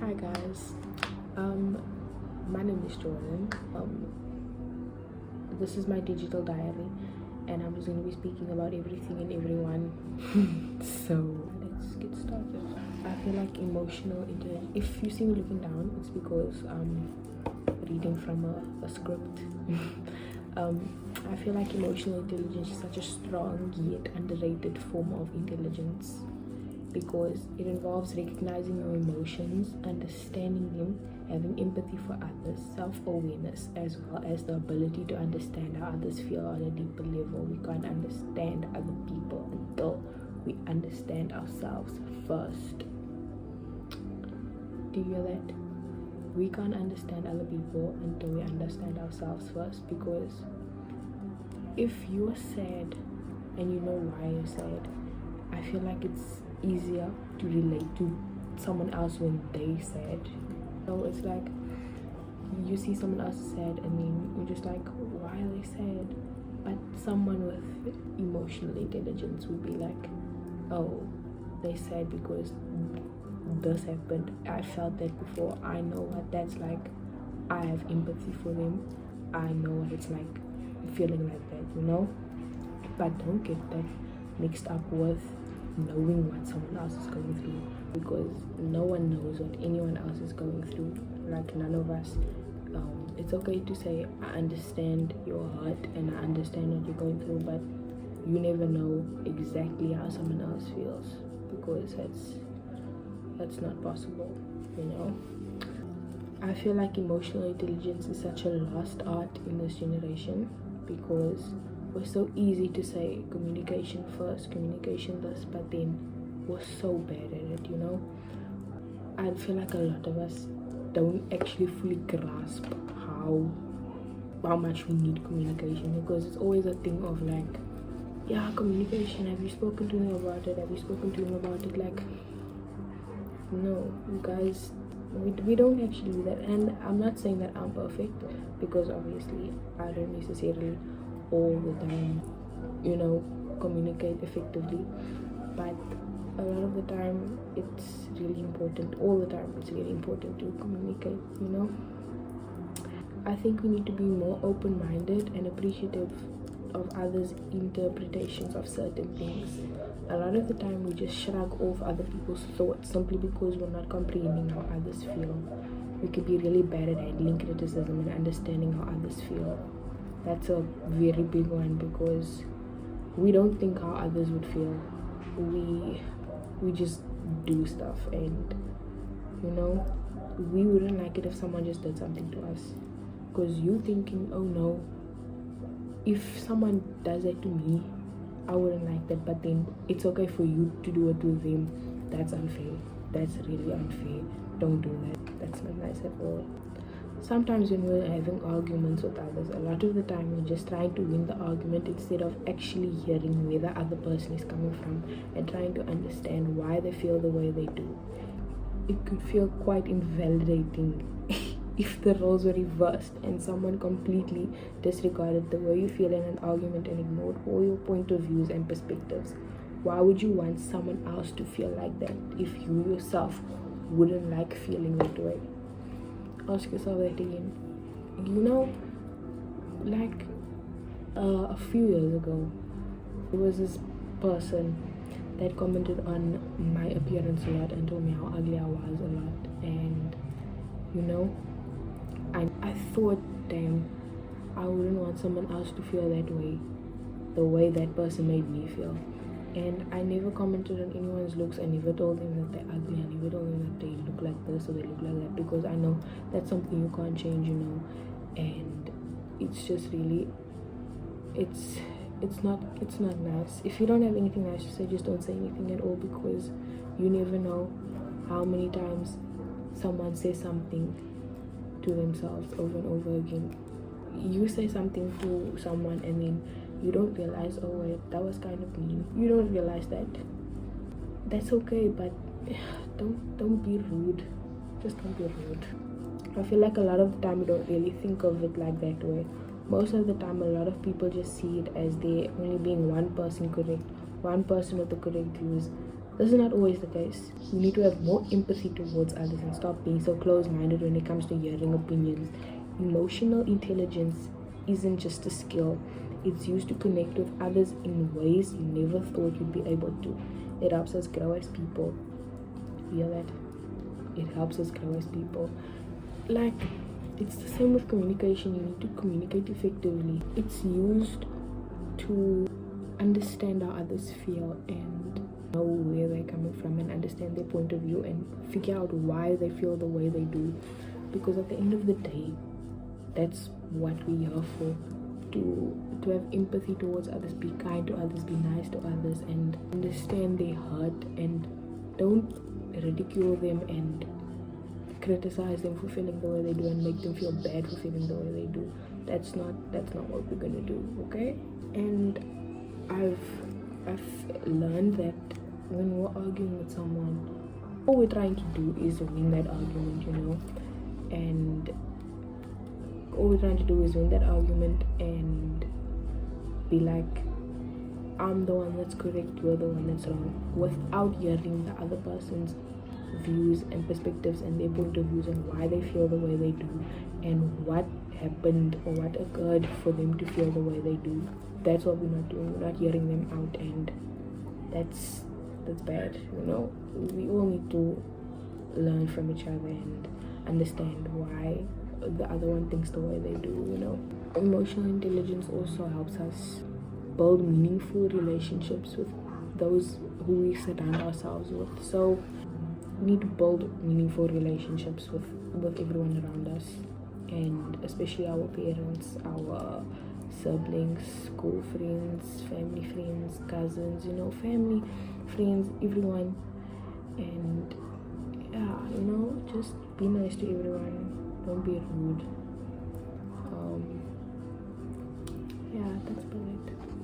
Hi guys, my name is Jordan. This is my digital diary, and I'm just going to be speaking about everything and everyone. So let's get started. I feel like emotional intelligence. If you see me looking down, it's because I'm reading from a script. I feel like emotional intelligence is such a strong yet underrated form of intelligence, because it involves recognizing your emotions, understanding them, having empathy for others, self-awareness, as well as the ability to understand how others feel on a deeper level. We can't understand other people until we understand ourselves first. Do you hear that? We can't understand other people until we understand ourselves first, because if you're sad and you know why you're sad, I feel like it's easier to relate to someone else when they sad. So it's like you see someone else sad and then you're just like, why are they sad? But someone with emotional intelligence would be like, oh, they sad because this happened, I felt that before, I know what that's like, I have empathy for them, I know what it's like feeling like that, you know. But don't get that mixed up with knowing what someone else is going through, because no one knows what anyone else is going through, like none of us. It's okay to say I understand your heart and I understand what you're going through, but you never know exactly how someone else feels, because that's not possible, you know. I feel like emotional intelligence is such a lost art in this generation, because we're so easy to say communication first, communication this, but then we're so bad at it, you know. I feel like a lot of us don't actually fully grasp how much we need communication, because it's always a thing of like, yeah, communication, have you spoken to him about it, have you spoken to him about it? Like, no, you guys, we don't actually do that. And I'm not saying that I'm perfect, because obviously I don't necessarily all the time, you know, communicate effectively, but a lot of the time it's really important, all the time it's really important to communicate, you know. I think we need to be more open-minded and appreciative of others' interpretations of certain things. A lot of the time we just shrug off other people's thoughts simply because we're not comprehending how others feel. We could be really bad at handling criticism and understanding how others feel. That's a very big one, because we don't think how others would feel. We just do stuff, and you know, we wouldn't like it if someone just did something to us, because you thinking, oh no, if someone does that to me, I wouldn't like that, but then it's okay for you to do it to them. That's unfair. That's really unfair. Don't do that. That's not nice at all. Sometimes when we're having arguments with others, a lot of the time we're just trying to win the argument instead of actually hearing where the other person is coming from and trying to understand why they feel the way they do. It could feel quite invalidating if the roles were reversed and someone completely disregarded the way you feel in an argument and ignored all your point of views and perspectives. Why would you want someone else to feel like that if you yourself wouldn't like feeling that way? Ask yourself that again. You know, like a few years ago, there was this person that commented on my appearance a lot and told me how ugly I was a lot. And you know, I thought, damn, I wouldn't want someone else to feel that way, the way that person made me feel. And I never commented on anyone's looks. I never told them that they're ugly. I never told them that they look like this or they look like that, because I know that's something you can't change, you know. And it's just really, it's not nice. If you don't have anything nice to say, just don't say anything at all, because you never know how many times someone says something to themselves over and over again. You say something to someone and then you don't realize, oh wait, that was kind of mean. You don't realize that. That's okay, but don't be rude. Just don't be rude. I feel like a lot of the time we don't really think of it like that way. Most of the time a lot of people just see it as there only being one person correct, one person with the correct views, This is not always the case. You need to have more empathy towards others and stop being so close-minded when it comes to hearing opinions. Emotional intelligence isn't just a skill. It's used to connect with others in ways you never thought you'd be able to. It helps us grow as people. Feel that? It helps us grow as people. Like, it's the same with communication. You need to communicate effectively. It's used to understand how others feel and know where they're coming from and understand their point of view and figure out why they feel the way they do. Because at the end of the day, that's what we're here for. To have empathy towards others, be kind to others, be nice to others, and understand their hurt, and don't ridicule them and criticize them for feeling the way they do and make them feel bad for feeling the way they do. That's not what we're gonna do, okay? And I've learned that when we're arguing with someone, all we're trying to do is win that argument, and all we're trying to do is win that argument and be like, I'm the one that's correct, you're the one that's wrong, without hearing the other person's views and perspectives and their point of views and why they feel the way they do and what happened or what occurred for them to feel the way they do. That's what we're not doing. We're not hearing them out, and that's bad. We all need to learn from each other and understand why the other one thinks the way they do. Emotional intelligence also helps us build meaningful relationships with those who we surround ourselves with. So we need to build meaningful relationships with everyone around us, and especially our parents, our siblings, school friends, family friends, cousins, family friends, everyone. And just be nice to everyone. Don't be rude. That's about it.